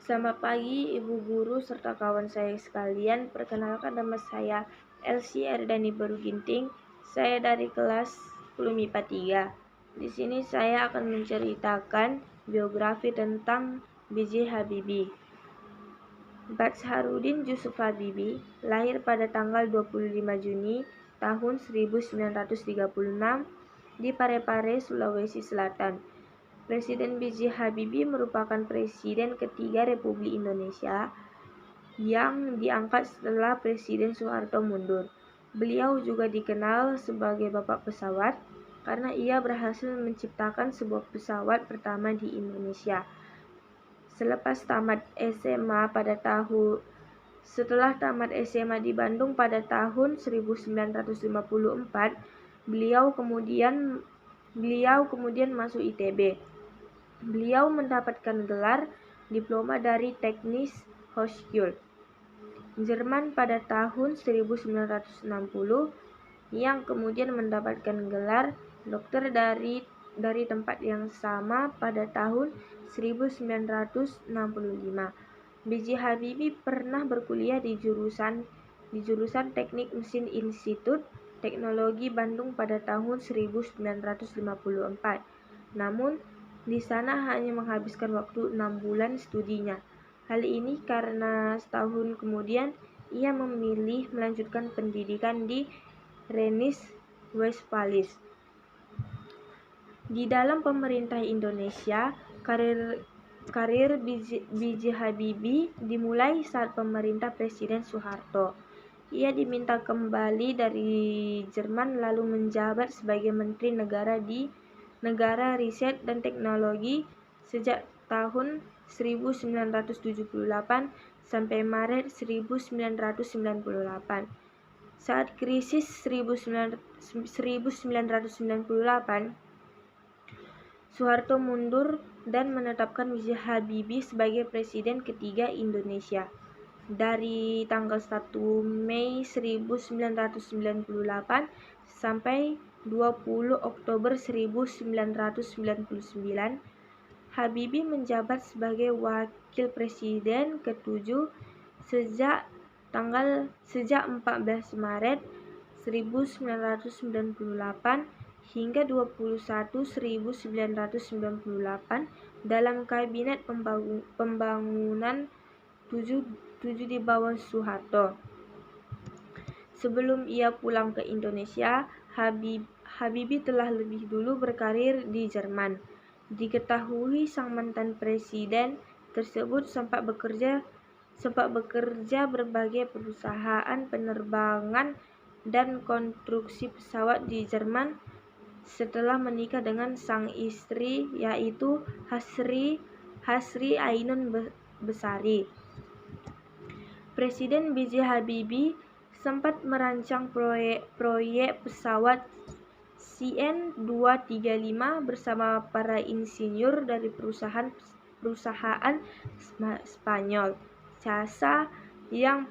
Selamat pagi Ibu Guru serta kawan saya sekalian. Perkenalkan nama saya Elsie Erdani Baruginting. Saya dari kelas 10 MIPA 3. Di sini saya akan menceritakan biografi tentang B.J. Habibie. Batsharudin Yusuf Habibie lahir pada tanggal 25 Juni tahun 1936 di Parepare, Sulawesi Selatan. Presiden B.J. Habibie merupakan Presiden ketiga Republik Indonesia yang diangkat setelah Presiden Soeharto mundur. Beliau juga dikenal sebagai Bapak Pesawat karena ia berhasil menciptakan sebuah pesawat pertama di Indonesia. Setelah tamat SMA di Bandung pada tahun 1954, beliau kemudian masuk ITB. Beliau mendapatkan gelar diploma dari Teknis Hochschule Jerman pada tahun 1960, yang kemudian mendapatkan gelar dokter dari tempat yang sama pada tahun 1965. B.J. Habibie pernah berkuliah di jurusan Teknik Mesin Institut Teknologi Bandung pada tahun 1954. Namun, di sana hanya menghabiskan waktu 6 bulan studinya. Hal ini karena setahun kemudian ia memilih melanjutkan pendidikan di Rennes-Westphalis. Di dalam pemerintah Indonesia, karir B.J. Habibie dimulai saat pemerintah Presiden Soeharto. Ia diminta kembali dari Jerman lalu menjabat sebagai Menteri Negara Riset dan Teknologi sejak tahun 1978 sampai Maret 1998. Saat krisis 1998, Soeharto mundur dan menetapkan B.J. Habibie sebagai Presiden ketiga Indonesia. Dari tanggal 1 Mei 1998 sampai 20 Oktober 1999, Habibie menjabat sebagai Wakil Presiden ke-7 sejak 14 Maret 1998 hingga 21 1998 dalam Kabinet Pembangunan 7 di bawah Soeharto. Sebelum ia pulang ke Indonesia, Habibie telah lebih dulu berkarir di Jerman. Diketahui sang mantan presiden tersebut sempat bekerja berbagai perusahaan penerbangan dan konstruksi pesawat di Jerman setelah menikah dengan sang istri, yaitu Hasri Ainun Besari. Presiden B.J. Habibie sempat merancang proyek pesawat CN-235 bersama para insinyur dari perusahaan Spanyol, CASA, yang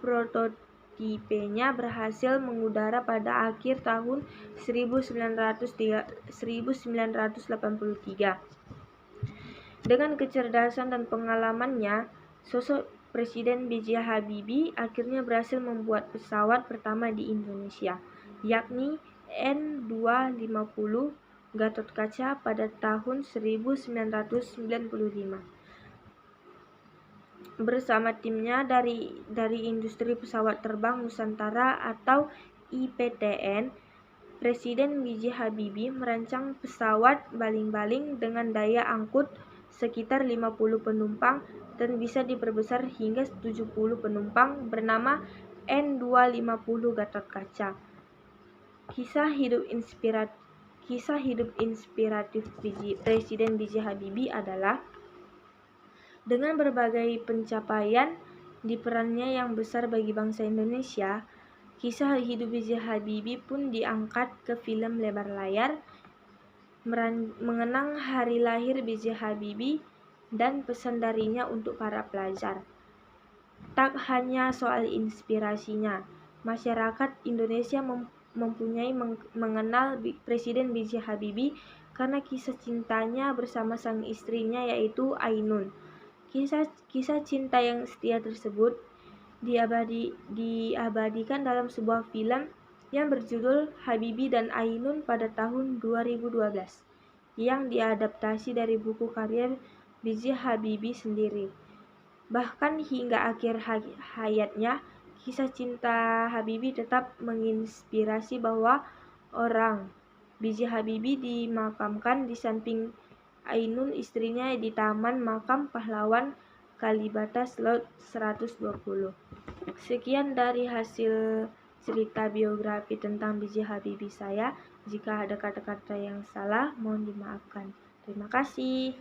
prototipenya berhasil mengudara pada akhir tahun 1983. Dengan kecerdasan dan pengalamannya, sosok Presiden B.J. Habibie akhirnya berhasil membuat pesawat pertama di Indonesia, yakni N250 Gatot-Kaca pada tahun 1995. Bersama timnya dari Industri Pesawat Terbang Nusantara atau IPTN, Presiden B.J. Habibie merancang pesawat baling-baling dengan daya angkut sekitar 50 penumpang dan bisa diperbesar hingga 70 penumpang bernama N250 Gatot-Kaca. Kisah hidup inspiratif Presiden B.J. Habibie adalah dengan berbagai pencapaian di perannya yang besar bagi bangsa Indonesia. Kisah hidup B.J. Habibie pun diangkat ke film lebar layar mengenang hari lahir B.J. Habibie dan pesan darinya untuk para pelajar. Tak hanya soal inspirasinya, masyarakat Indonesia mempunyai mengenal Presiden B.J. Habibie karena kisah cintanya bersama sang istrinya, yaitu Ainun. Kisah cinta yang setia tersebut diabadikan dalam sebuah film yang berjudul Habibie dan Ainun pada tahun 2012 yang diadaptasi dari buku karya B.J. Habibie sendiri. Bahkan hingga akhir hayatnya, kisah cinta Habibie tetap menginspirasi bahwa orang B.J. Habibie dimakamkan di samping Ainun istrinya di Taman Makam Pahlawan Kalibata Slot 120. Sekian dari hasil cerita biografi tentang B.J. Habibie saya. Jika ada kata-kata yang salah, mohon dimaafkan. Terima kasih.